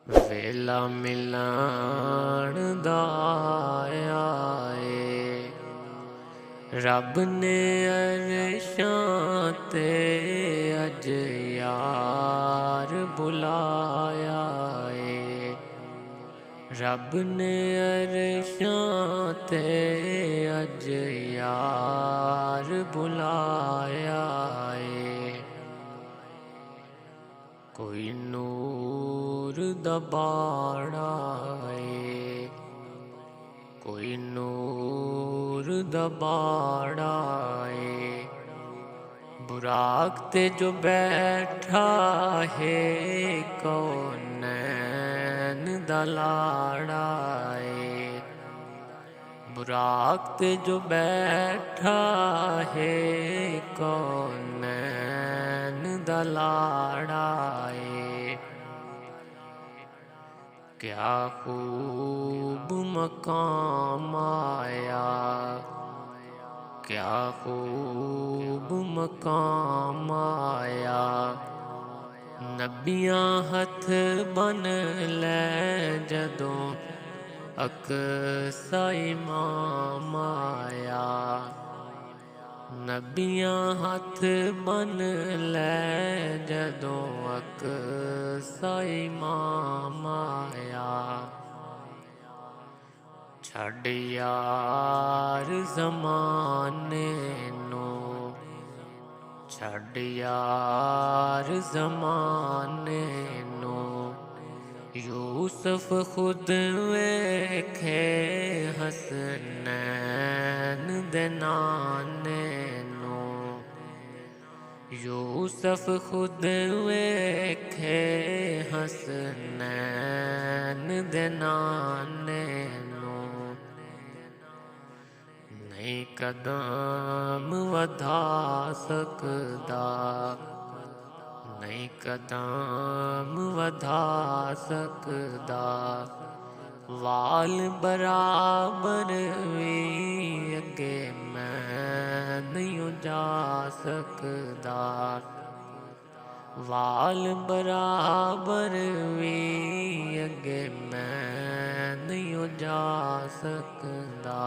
वेला मिलाण दा आया ए, रब ने अरशां ते अज यार बुलाया ए, रब ने अरशां ते अज यार बुलाया ए। कोई नूर दा बाड़ा ए, कोई नूर दा बाड़ा ए, बुराक ते जो बैठा है कौनैन दा लाड़ा ए, बुराक ते जो बैठा है कौनैन दा लाड़ा ए। क्या खूब मकाम आया, क्या खूब मकाम आया, नबियां हथ बन लै जदों अकसा इमाम आया, नबियां हथ बन लै जदों अकसा इमाम आया। छड़ यार ज़माने नू, छड़ यार ज़माने नू, यूसुफ खुद वेखे हसनैन दे नाने नू, यूसुफ खुद वेखे हसनैन दे नाने नू। नहीं कदम वधा सकदा, नहीं कदम वधा सकदा, वाल बराबर भी अगे मैं नहीं जा सकदा, वाल बराबर भी अगे मैं नहीं जा सकदा।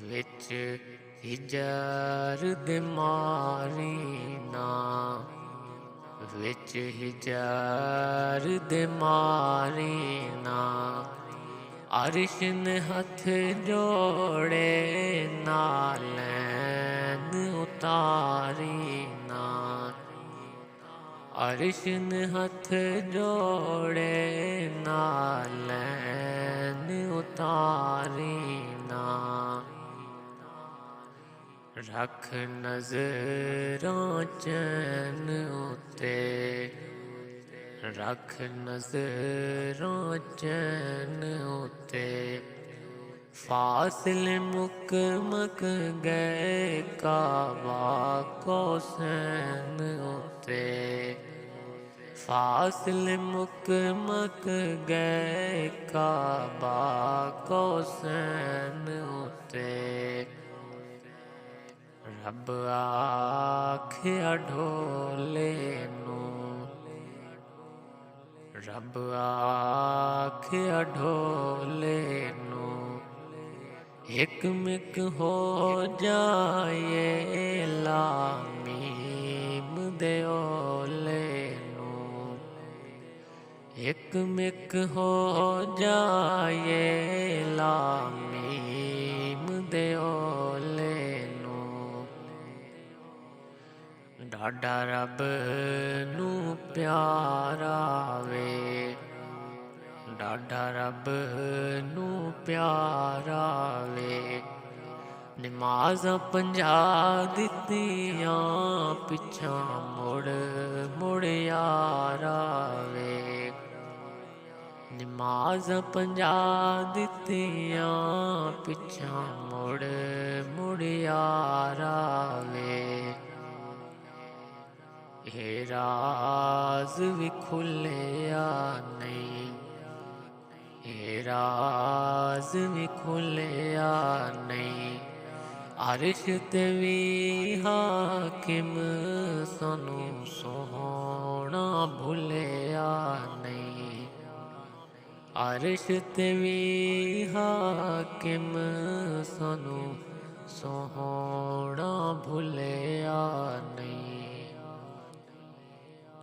विच हिजर दे मारी ना, विच हिजर दे मारी ना, अरश ने हथ जोड़े नालैन उतारी ना, अरश ने हथ जोड़े नालैन उतारी ना। रख नज़रां चैन उत्ते, रख नज़रां चैन उत्ते, फासले मुक मक गए काबा कौसैन उत्ते, फासले मुक मक गए काबा कौसैन उत्ते। रब आख्या ढोले नू, रब आख्या ढोले नू, एक मिक हो जाए लामीम दे ओले नू, एक मिक हो जाए लामीम दे ओले नू। डाडा रब नू प्यारा वे, डाडा रब नू प्यारा वे, नमाज़ां 50 दित्तियां पिछा मुड़ मुड़ यारा वे, नमाज़ां 50 दित्तियां पिछा मुड़ मुड़ यारा वे। ये राज भी खुलिया नहीं, ये राज भी खुलिया नहीं, अरश ते भी हाकिम सानू सोहना भुलिया नहीं। अरश ते भी हाकिम सानू सोहना भुलिया नहीं।